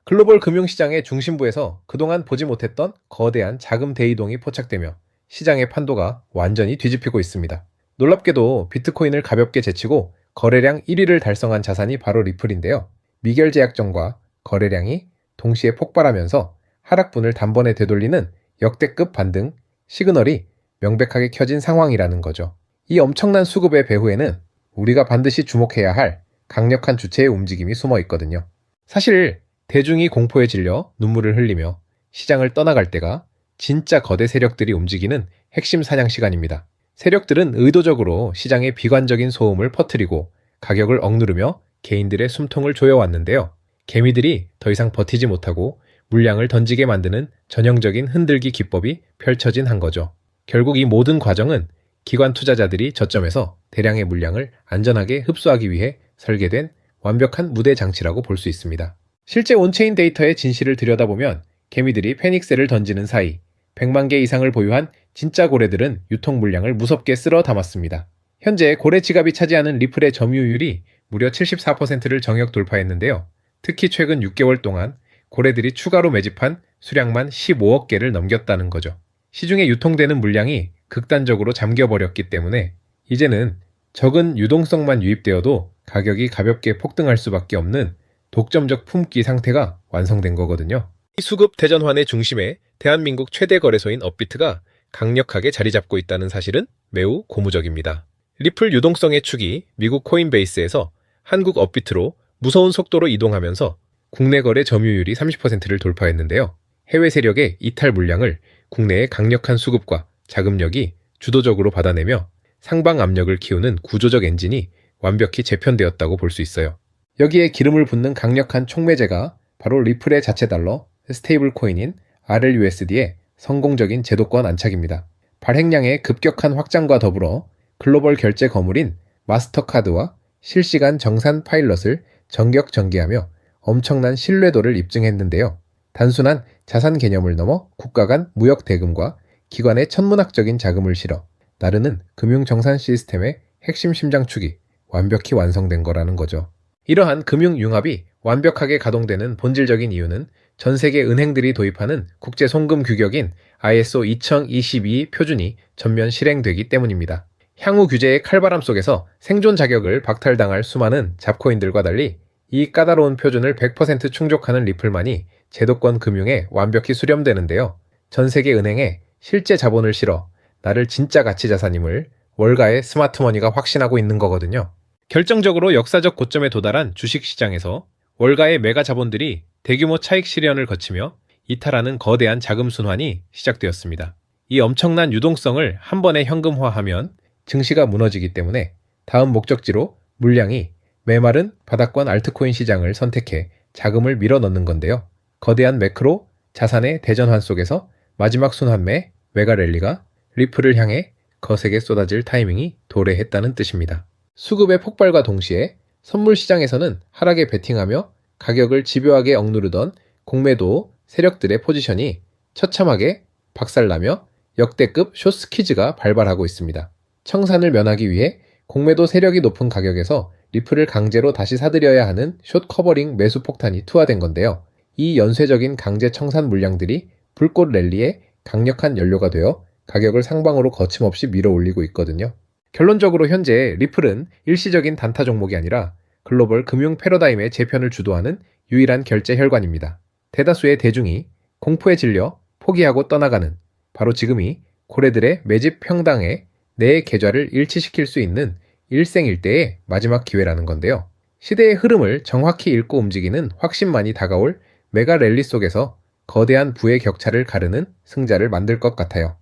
글로벌 금융시장의 중심부에서 그동안 보지 못했던 거대한 자금 대이동이 포착되며 시장의 판도가 완전히 뒤집히고 있습니다. 놀랍게도 비트코인을 가볍게 제치고 거래량 1위를 달성한 자산이 바로 리플인데요. 미결제약정과 거래량이 동시에 폭발하면서 하락분을 단번에 되돌리는 역대급 반등 시그널이 명백하게 켜진 상황이라는 거죠. 이 엄청난 수급의 배후에는 우리가 반드시 주목해야 할 강력한 주체의 움직임이 숨어 있거든요. 사실 대중이 공포에 질려 눈물을 흘리며 시장을 떠나갈 때가 진짜 거대 세력들이 움직이는 핵심 사냥 시간입니다. 세력들은 의도적으로 시장에 비관적인 소음을 퍼뜨리고 가격을 억누르며 개인들의 숨통을 조여왔는데요. 개미들이 더 이상 버티지 못하고 물량을 던지게 만드는 전형적인 흔들기 기법이 펼쳐진 한 거죠. 결국 이 모든 과정은 기관 투자자들이 저점에서 대량의 물량을 안전하게 흡수하기 위해 설계된 완벽한 무대 장치라고 볼 수 있습니다. 실제 온체인 데이터의 진실을 들여다보면 개미들이 페닉스를 던지는 사이 100만 개 이상을 보유한 진짜 고래들은 유통 물량을 무섭게 쓸어 담았습니다. 현재 고래 지갑이 차지하는 리플의 점유율이 무려 74%를 정역 돌파했는데요. 특히 최근 6개월 동안 고래들이 추가로 매집한 수량만 15억 개를 넘겼다는 거죠. 시중에 유통되는 물량이 극단적으로 잠겨버렸기 때문에 이제는 적은 유동성만 유입되어도 가격이 가볍게 폭등할 수밖에 없는 독점적 품귀 상태가 완성된 거거든요. 이 수급 대전환의 중심에 대한민국 최대 거래소인 업비트가 강력하게 자리 잡고 있다는 사실은 매우 고무적입니다. 리플 유동성의 축이 미국 코인베이스에서 한국 업비트로 무서운 속도로 이동하면서 국내 거래 점유율이 30%를 돌파했는데요. 해외 세력의 이탈 물량을 국내의 강력한 수급과 자금력이 주도적으로 받아내며 상방 압력을 키우는 구조적 엔진이 완벽히 재편되었다고 볼 수 있어요. 여기에 기름을 붓는 강력한 촉매제가 바로 리플의 자체 달러, 스테이블 코인인 RLUSD의 성공적인 제도권 안착입니다. 발행량의 급격한 확장과 더불어 글로벌 결제 거물인 마스터카드와 실시간 정산 파일럿을 전격 전개하며 엄청난 신뢰도를 입증했는데요. 단순한 자산 개념을 넘어 국가 간 무역 대금과 기관의 천문학적인 자금을 실어 나르는 금융정산 시스템의 핵심 심장축이 완벽히 완성된 거라는 거죠. 이러한 금융융합이 완벽하게 가동되는 본질적인 이유는 전 세계 은행들이 도입하는 국제 송금 규격인 ISO 2022 표준이 전면 실행되기 때문입니다. 향후 규제의 칼바람 속에서 생존 자격을 박탈당할 수많은 잡코인들과 달리 이 까다로운 표준을 100% 충족하는 리플만이 제도권 금융에 완벽히 수렴되는데요. 전 세계 은행에 실제 자본을 실어 나를 진짜 가치 자산임을 월가의 스마트머니가 확신하고 있는 거거든요. 결정적으로 역사적 고점에 도달한 주식시장에서 월가의 메가 자본들이 대규모 차익 실현을 거치며 이탈하는 거대한 자금 순환이 시작되었습니다. 이 엄청난 유동성을 한 번에 현금화하면 증시가 무너지기 때문에 다음 목적지로 물량이 메마른 바닥권 알트코인 시장을 선택해 자금을 밀어넣는 건데요. 거대한 매크로 자산의 대전환 속에서 마지막 순환매 메가랠리가 리플을 향해 거세게 쏟아질 타이밍이 도래했다는 뜻입니다. 수급의 폭발과 동시에 선물 시장에서는 하락에 베팅하며 가격을 집요하게 억누르던 공매도 세력들의 포지션이 처참하게 박살나며 역대급 숏스퀴즈가 발발하고 있습니다. 청산을 면하기 위해 공매도 세력이 높은 가격에서 리플을 강제로 다시 사들여야 하는 숏 커버링 매수 폭탄이 투하된 건데요. 이 연쇄적인 강제 청산 물량들이 불꽃 랠리에 강력한 연료가 되어 가격을 상방으로 거침없이 밀어올리고 있거든요. 결론적으로 현재 리플은 일시적인 단타 종목이 아니라 글로벌 금융 패러다임의 재편을 주도하는 유일한 결제 혈관입니다. 대다수의 대중이 공포에 질려 포기하고 떠나가는 바로 지금이 고래들의 매집 평당에 내 계좌를 일치시킬 수 있는 일생일대의 마지막 기회라는 건데요. 시대의 흐름을 정확히 읽고 움직이는 확신만이 다가올 메가 랠리 속에서 거대한 부의 격차를 가르는 승자를 만들 것 같아요.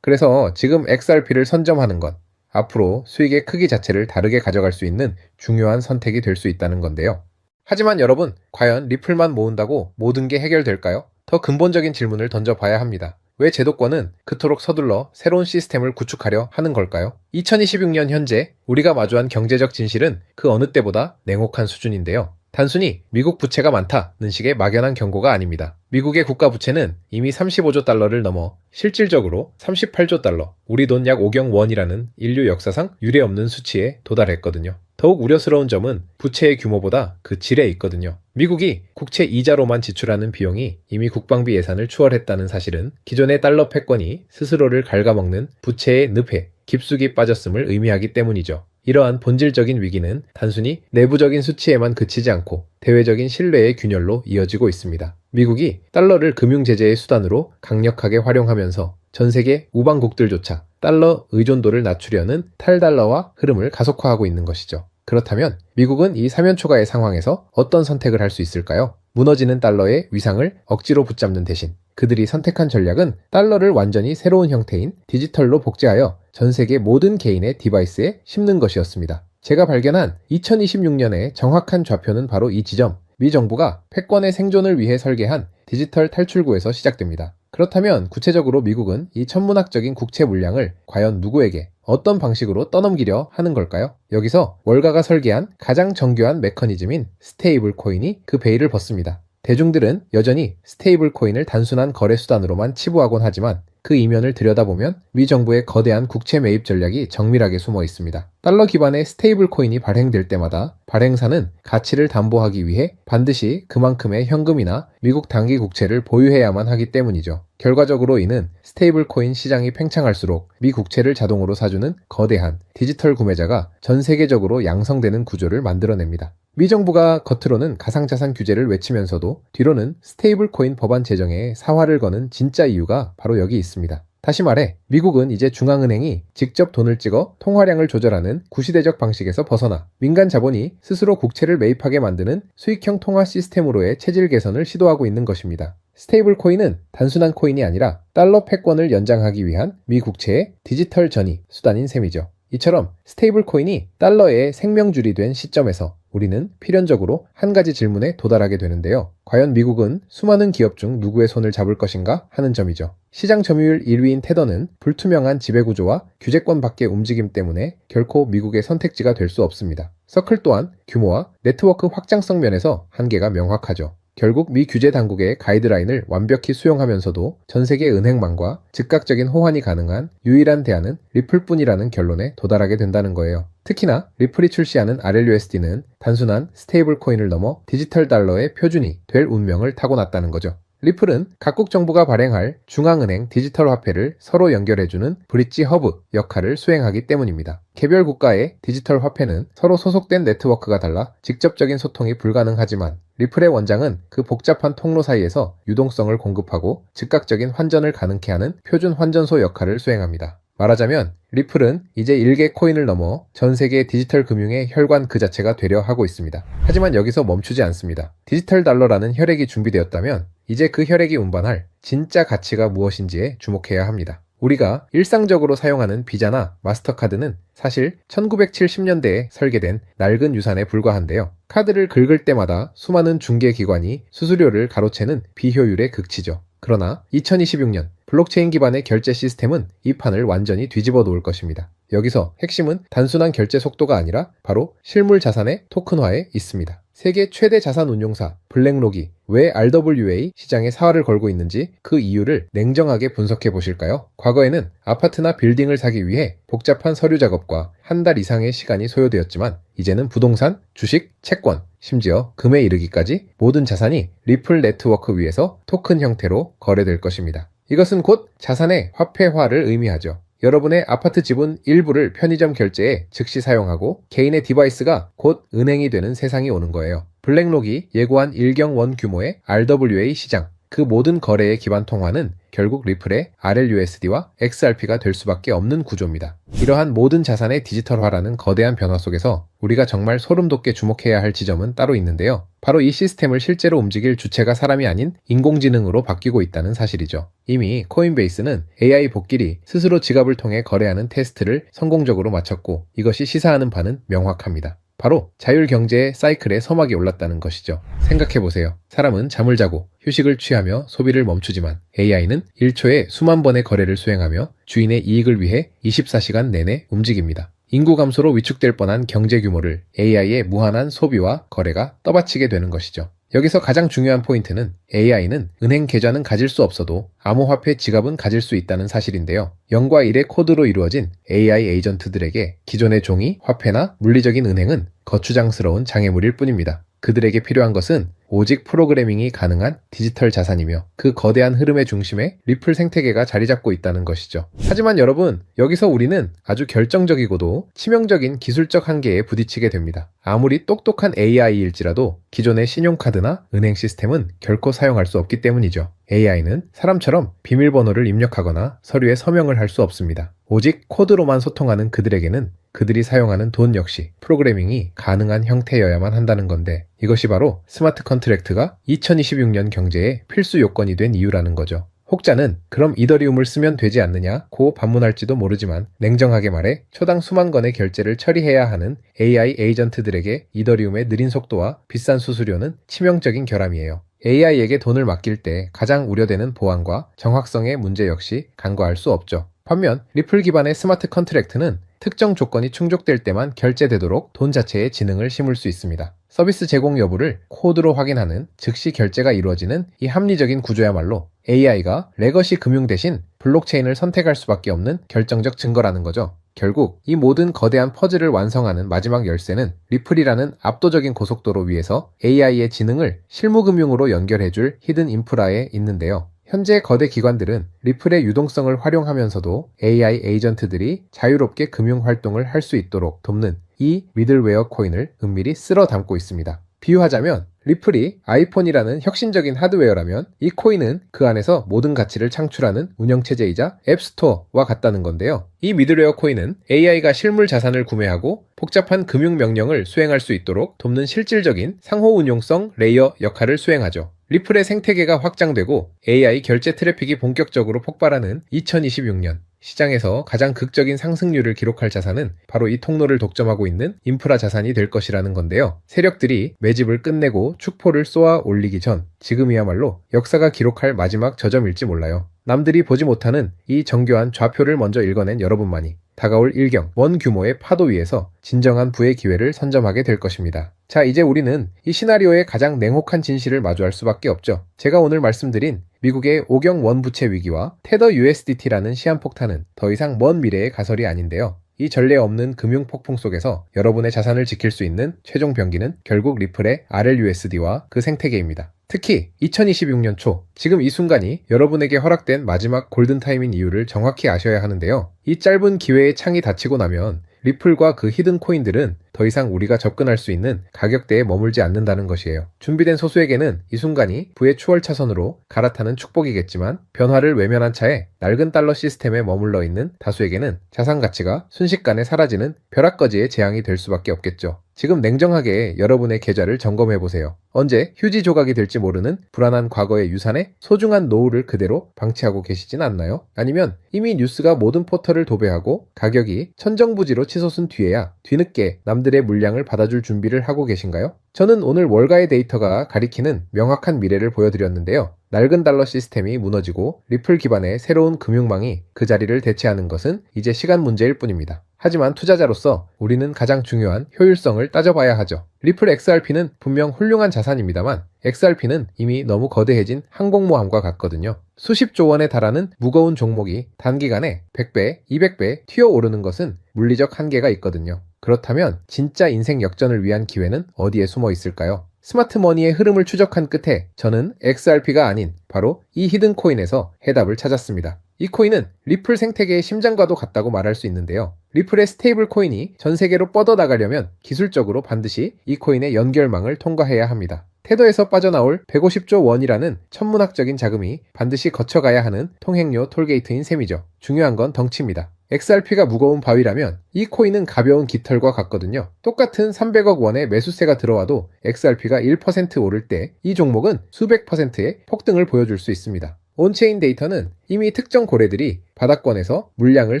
그래서 지금 XRP를 선점하는 것, 앞으로 수익의 크기 자체를 다르게 가져갈 수 있는 중요한 선택이 될 수 있다는 건데요. 하지만 여러분, 과연 리플만 모은다고 모든 게 해결될까요? 더 근본적인 질문을 던져봐야 합니다. 왜 제도권은 그토록 서둘러 새로운 시스템을 구축하려 하는 걸까요? 2026년 현재 우리가 마주한 경제적 진실은 그 어느 때보다 냉혹한 수준인데요. 단순히 미국 부채가 많다는 식의 막연한 경고가 아닙니다. 미국의 국가 부채는 이미 35조 달러를 넘어 실질적으로 38조 달러, 우리 돈 약 5경 원이라는 인류 역사상 유례없는 수치에 도달했거든요. 더욱 우려스러운 점은 부채의 규모보다 그 질에 있거든요. 미국이 국채 이자로만 지출하는 비용이 이미 국방비 예산을 추월했다는 사실은 기존의 달러 패권이 스스로를 갉아먹는 부채의 늪에 깊숙이 빠졌음을 의미하기 때문이죠. 이러한 본질적인 위기는 단순히 내부적인 수치에만 그치지 않고 대외적인 신뢰의 균열로 이어지고 있습니다. 미국이 달러를 금융제재의 수단으로 강력하게 활용하면서 전 세계 우방국들조차 달러 의존도를 낮추려는 탈달러화 흐름을 가속화하고 있는 것이죠. 그렇다면 미국은 이 사면초가의 상황에서 어떤 선택을 할 수 있을까요? 무너지는 달러의 위상을 억지로 붙잡는 대신 그들이 선택한 전략은 달러를 완전히 새로운 형태인 디지털로 복제하여 전 세계 모든 개인의 디바이스에 심는 것이었습니다. 제가 발견한 2026년의 정확한 좌표는 바로 이 지점, 미 정부가 패권의 생존을 위해 설계한 디지털 탈출구에서 시작됩니다. 그렇다면 구체적으로 미국은 이 천문학적인 국채 물량을 과연 누구에게 어떤 방식으로 떠넘기려 하는 걸까요? 여기서 월가가 설계한 가장 정교한 메커니즘인 스테이블 코인이 그 베일을 벗습니다. 대중들은 여전히 스테이블 코인을 단순한 거래 수단으로만 치부하곤 하지만 그 이면을 들여다보면 미 정부의 거대한 국채 매입 전략이 정밀하게 숨어 있습니다. 달러 기반의 스테이블 코인이 발행될 때마다 발행사는 가치를 담보하기 위해 반드시 그만큼의 현금이나 미국 단기 국채를 보유해야만 하기 때문이죠. 결과적으로 이는 스테이블 코인 시장이 팽창할수록 미 국채를 자동으로 사주는 거대한 디지털 구매자가 전 세계적으로 양성되는 구조를 만들어냅니다. 미 정부가 겉으로는 가상자산 규제를 외치면서도 뒤로는 스테이블 코인 법안 제정에 사활을 거는 진짜 이유가 바로 여기 있습니다. 다시 말해 미국은 이제 중앙은행이 직접 돈을 찍어 통화량을 조절하는 구시대적 방식에서 벗어나 민간 자본이 스스로 국채를 매입하게 만드는 수익형 통화 시스템으로의 체질 개선을 시도하고 있는 것입니다. 스테이블 코인은 단순한 코인이 아니라 달러 패권을 연장하기 위한 미 국채의 디지털 전이 수단인 셈이죠. 이처럼 스테이블 코인이 달러의 생명줄이 된 시점에서 우리는 필연적으로 한 가지 질문에 도달하게 되는데요. 과연 미국은 수많은 기업 중 누구의 손을 잡을 것인가 하는 점이죠. 시장 점유율 1위인 테더는 불투명한 지배구조와 규제권 밖의 움직임 때문에 결코 미국의 선택지가 될 수 없습니다. 서클 또한 규모와 네트워크 확장성 면에서 한계가 명확하죠. 결국 미 규제 당국의 가이드라인을 완벽히 수용하면서도 전 세계 은행망과 즉각적인 호환이 가능한 유일한 대안은 리플뿐이라는 결론에 도달하게 된다는 거예요. 특히나 리플이 출시하는 RLUSD는 단순한 스테이블 코인을 넘어 디지털 달러의 표준이 될 운명을 타고났다는 거죠. 리플은 각국 정부가 발행할 중앙은행 디지털 화폐를 서로 연결해주는 브릿지 허브 역할을 수행하기 때문입니다. 개별 국가의 디지털 화폐는 서로 소속된 네트워크가 달라 직접적인 소통이 불가능하지만 리플의 원장은 그 복잡한 통로 사이에서 유동성을 공급하고 즉각적인 환전을 가능케 하는 표준 환전소 역할을 수행합니다. 말하자면 리플은 이제 일개 코인을 넘어 전 세계 디지털 금융의 혈관 그 자체가 되려 하고 있습니다. 하지만 여기서 멈추지 않습니다. 디지털 달러라는 혈액이 준비되었다면 이제 그 혈액이 운반할 진짜 가치가 무엇인지에 주목해야 합니다. 우리가 일상적으로 사용하는 비자나 마스터카드는 사실 1970년대에 설계된 낡은 유산에 불과한데요. 카드를 긁을 때마다 수많은 중개기관이 수수료를 가로채는 비효율의 극치죠. 그러나 2026년 블록체인 기반의 결제 시스템은 이 판을 완전히 뒤집어 놓을 것입니다. 여기서 핵심은 단순한 결제 속도가 아니라 바로 실물 자산의 토큰화에 있습니다. 세계 최대 자산 운용사 블랙록이 왜 RWA 시장에 사활을 걸고 있는지 그 이유를 냉정하게 분석해 보실까요? 과거에는 아파트나 빌딩을 사기 위해 복잡한 서류 작업과 한 달 이상의 시간이 소요되었지만 이제는 부동산, 주식, 채권, 심지어 금에 이르기까지 모든 자산이 리플 네트워크 위에서 토큰 형태로 거래될 것입니다. 이것은 곧 자산의 화폐화를 의미하죠. 여러분의 아파트 지분 일부를 편의점 결제에 즉시 사용하고 개인의 디바이스가 곧 은행이 되는 세상이 오는 거예요. 블랙록이 예고한 1경원 규모의 RWA 시장, 그 모든 거래의 기반 통화는 결국 리플의 RLUSD와 XRP가 될 수밖에 없는 구조입니다. 이러한 모든 자산의 디지털화라는 거대한 변화 속에서 우리가 정말 소름 돋게 주목해야 할 지점은 따로 있는데요. 바로 이 시스템을 실제로 움직일 주체가 사람이 아닌 인공지능으로 바뀌고 있다는 사실이죠. 이미 코인베이스는 AI 복길이 스스로 지갑을 통해 거래하는 테스트를 성공적으로 마쳤고 이것이 시사하는 바는 명확합니다. 바로 자율경제의 사이클에 서막이 올랐다는 것이죠. 생각해보세요. 사람은 잠을 자고 휴식을 취하며 소비를 멈추지만 AI는 1초에 수만 번의 거래를 수행하며 주인의 이익을 위해 24시간 내내 움직입니다. 인구 감소로 위축될 뻔한 경제 규모를 AI의 무한한 소비와 거래가 떠받치게 되는 것이죠. 여기서 가장 중요한 포인트는 AI는 은행 계좌는 가질 수 없어도 암호화폐 지갑은 가질 수 있다는 사실인데요. 0과 1의 코드로 이루어진 AI 에이전트들에게 기존의 종이, 화폐나 물리적인 은행은 거추장스러운 장애물일 뿐입니다. 그들에게 필요한 것은 오직 프로그래밍이 가능한 디지털 자산이며 그 거대한 흐름의 중심에 리플 생태계가 자리 잡고 있다는 것이죠. 하지만 여러분, 여기서 우리는 아주 결정적이고도 치명적인 기술적 한계에 부딪히게 됩니다. 아무리 똑똑한 AI일지라도 기존의 신용카드나 은행 시스템은 결코 사용할 수 없기 때문이죠. AI는 사람처럼 비밀번호를 입력하거나 서류에 서명을 할 수 없습니다. 오직 코드로만 소통하는 그들에게는 그들이 사용하는 돈 역시 프로그래밍이 가능한 형태여야만 한다는 건데, 이것이 바로 스마트 컨트랙트가 2026년 경제의 필수 요건이 된 이유라는 거죠. 혹자는 그럼 이더리움을 쓰면 되지 않느냐고 반문할지도 모르지만, 냉정하게 말해 초당 수만 건의 결제를 처리해야 하는 AI 에이전트들에게 이더리움의 느린 속도와 비싼 수수료는 치명적인 결함이에요. AI에게 돈을 맡길 때 가장 우려되는 보안과 정확성의 문제 역시 간과할 수 없죠. 반면 리플 기반의 스마트 컨트랙트는 특정 조건이 충족될 때만 결제되도록 돈 자체에 지능을 심을 수 있습니다. 서비스 제공 여부를 코드로 확인하는 즉시 결제가 이루어지는 이 합리적인 구조야말로 AI가 레거시 금융 대신 블록체인을 선택할 수밖에 없는 결정적 증거라는 거죠. 결국 이 모든 거대한 퍼즐을 완성하는 마지막 열쇠는 리플이라는 압도적인 고속도로 위에서 AI의 지능을 실무금융으로 연결해줄 히든 인프라에 있는데요. 현재 거대 기관들은 리플의 유동성을 활용하면서도 AI 에이전트들이 자유롭게 금융 활동을 할 수 있도록 돕는 이 미들웨어 코인을 은밀히 쓸어 담고 있습니다. 비유하자면 리플이 아이폰이라는 혁신적인 하드웨어라면 이 코인은 그 안에서 모든 가치를 창출하는 운영체제이자 앱스토어와 같다는 건데요. 이 미들웨어 코인은 AI가 실물 자산을 구매하고 복잡한 금융 명령을 수행할 수 있도록 돕는 실질적인 상호 운용성 레이어 역할을 수행하죠. 리플의 생태계가 확장되고 AI 결제 트래픽이 본격적으로 폭발하는 2026년, 시장에서 가장 극적인 상승률을 기록할 자산은 바로 이 통로를 독점하고 있는 인프라 자산이 될 것이라는 건데요. 세력들이 매집을 끝내고 축포를 쏘아 올리기 전 지금이야말로 역사가 기록할 마지막 저점일지 몰라요. 남들이 보지 못하는 이 정교한 좌표를 먼저 읽어낸 여러분만이 다가올 일경, 원 규모의 파도 위에서 진정한 부의 기회를 선점하게 될 것입니다. 자, 이제 우리는 이 시나리오의 가장 냉혹한 진실을 마주할 수밖에 없죠. 제가 오늘 말씀드린 미국의 오경 원부채 위기와 테더 USDT라는 시한폭탄은 더 이상 먼 미래의 가설이 아닌데요. 이 전례 없는 금융 폭풍 속에서 여러분의 자산을 지킬 수 있는 최종 병기는 결국 리플의 RLUSD와 그 생태계입니다. 특히 2026년 초, 지금 이 순간이 여러분에게 허락된 마지막 골든타임인 이유를 정확히 아셔야 하는데요. 이 짧은 기회의 창이 닫히고 나면 리플과 그 히든 코인들은 더 이상 우리가 접근할 수 있는 가격대에 머물지 않는다는 것이에요. 준비된 소수에게는 이 순간이 부의 추월 차선으로 갈아타는 축복이겠지만, 변화를 외면한 차에 낡은 달러 시스템에 머물러 있는 다수에게는 자산 가치가 순식간에 사라지는 벼락거지의 재앙이 될 수밖에 없겠죠. 지금 냉정하게 여러분의 계좌를 점검해보세요. 언제 휴지 조각이 될지 모르는 불안한 과거의 유산에 소중한 노후를 그대로 방치하고 계시진 않나요? 아니면 이미 뉴스가 모든 포털을 도배하고 가격이 천정부지로 치솟은 뒤에야 뒤늦게 남들의 물량을 받아줄 준비를 하고 계신가요? 저는 오늘 월가의 데이터가 가리키는 명확한 미래를 보여드렸는데요. 낡은 달러 시스템이 무너지고 리플 기반의 새로운 금융망이 그 자리를 대체하는 것은 이제 시간 문제일 뿐입니다. 하지만 투자자로서 우리는 가장 중요한 효율성을 따져봐야 하죠. 리플 XRP는 분명 훌륭한 자산입니다만 XRP는 이미 너무 거대해진 항공모함과 같거든요. 수십조 원에 달하는 무거운 종목이 단기간에 100배, 200배 튀어오르는 것은 물리적 한계가 있거든요. 그렇다면 진짜 인생 역전을 위한 기회는 어디에 숨어 있을까요? 스마트 머니의 흐름을 추적한 끝에 저는 XRP가 아닌 바로 이 히든 코인에서 해답을 찾았습니다. 이 코인은 리플 생태계의 심장과도 같다고 말할 수 있는데요. 리플의 스테이블 코인이 전 세계로 뻗어나가려면 기술적으로 반드시 이 코인의 연결망을 통과해야 합니다. 테더에서 빠져나올 150조 원이라는 천문학적인 자금이 반드시 거쳐가야 하는 통행료 톨게이트인 셈이죠. 중요한 건 덩치입니다. XRP가 무거운 바위라면 이 코인은 가벼운 깃털과 같거든요. 똑같은 300억 원의 매수세가 들어와도 XRP가 1% 오를 때 이 종목은 수백 %의 폭등을 보여줄 수 있습니다. 온체인 데이터는 이미 특정 고래들이 바닥권에서 물량을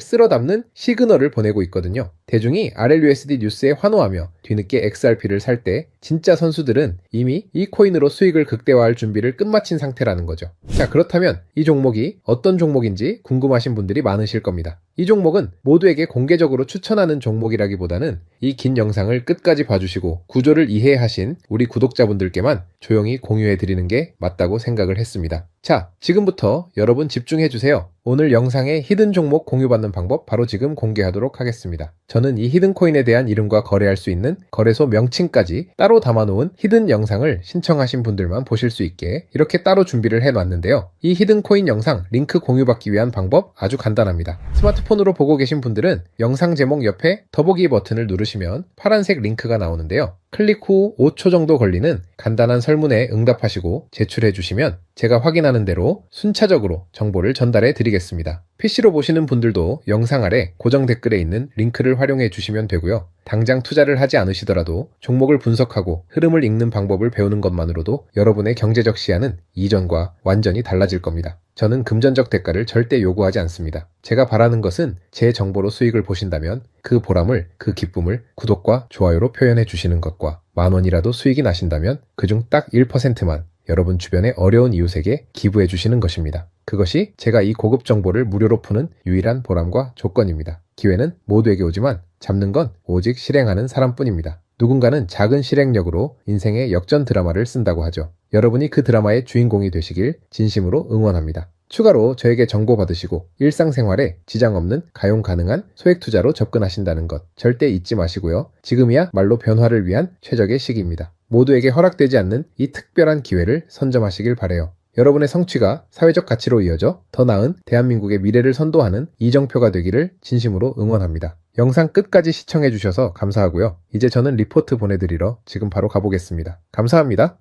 쓸어 담는 시그널을 보내고 있거든요. 대중이 RLUSD 뉴스에 환호하며 뒤늦게 XRP를 살 때 진짜 선수들은 이미 이 코인으로 수익을 극대화할 준비를 끝마친 상태라는 거죠. 자, 그렇다면 이 종목이 어떤 종목인지 궁금하신 분들이 많으실 겁니다. 이 종목은 모두에게 공개적으로 추천하는 종목이라기보다는 이 긴 영상을 끝까지 봐주시고 구조를 이해하신 우리 구독자분들께만 조용히 공유해드리는 게 맞다고 생각을 했습니다. 자, 지금부터 여러분 집중해주세요. 오늘 영상의 히든 종목 공유받는 방법 바로 지금 공개하도록 하겠습니다. 저는 이 히든 코인에 대한 이름과 거래할 수 있는 거래소 명칭까지 따로 담아놓은 히든 영상을 신청하신 분들만 보실 수 있게 이렇게 따로 준비를 해놨는데요. 이 히든 코인 영상 링크 공유받기 위한 방법 아주 간단합니다. 스마트폰으로 보고 계신 분들은 영상 제목 옆에 더보기 버튼을 누르시면 파란색 링크가 나오는데요. 클릭 후 5초 정도 걸리는 간단한 설문에 응답하시고 제출해 주시면 제가 확인하는 대로 순차적으로 정보를 전달해 드리겠습니다. PC로 보시는 분들도 영상 아래 고정 댓글에 있는 링크를 활용해 주시면 되고요. 당장 투자를 하지 않으시더라도 종목을 분석하고 흐름을 읽는 방법을 배우는 것만으로도 여러분의 경제적 시야는 이전과 완전히 달라질 겁니다. 저는 금전적 대가를 절대 요구하지 않습니다. 제가 바라는 것은 제 정보로 수익을 보신다면 그 보람을, 그 기쁨을 구독과 좋아요로 표현해 주시는 것과 10,000원이라도 수익이 나신다면 그중 딱 1%만 여러분 주변의 어려운 이웃에게 기부해 주시는 것입니다. 그것이 제가 이 고급 정보를 무료로 푸는 유일한 보람과 조건입니다. 기회는 모두에게 오지만 잡는 건 오직 실행하는 사람뿐입니다. 누군가는 작은 실행력으로 인생의 역전 드라마를 쓴다고 하죠. 여러분이 그 드라마의 주인공이 되시길 진심으로 응원합니다. 추가로 저에게 정보 받으시고 일상생활에 지장 없는 가용 가능한 소액 투자로 접근하신다는 것 절대 잊지 마시고요. 지금이야 말로 변화를 위한 최적의 시기입니다. 모두에게 허락되지 않는 이 특별한 기회를 선점하시길 바라요. 여러분의 성취가 사회적 가치로 이어져 더 나은 대한민국의 미래를 선도하는 이정표가 되기를 진심으로 응원합니다. 영상 끝까지 시청해주셔서 감사하고요. 이제 저는 리포트 보내드리러 지금 바로 가보겠습니다. 감사합니다.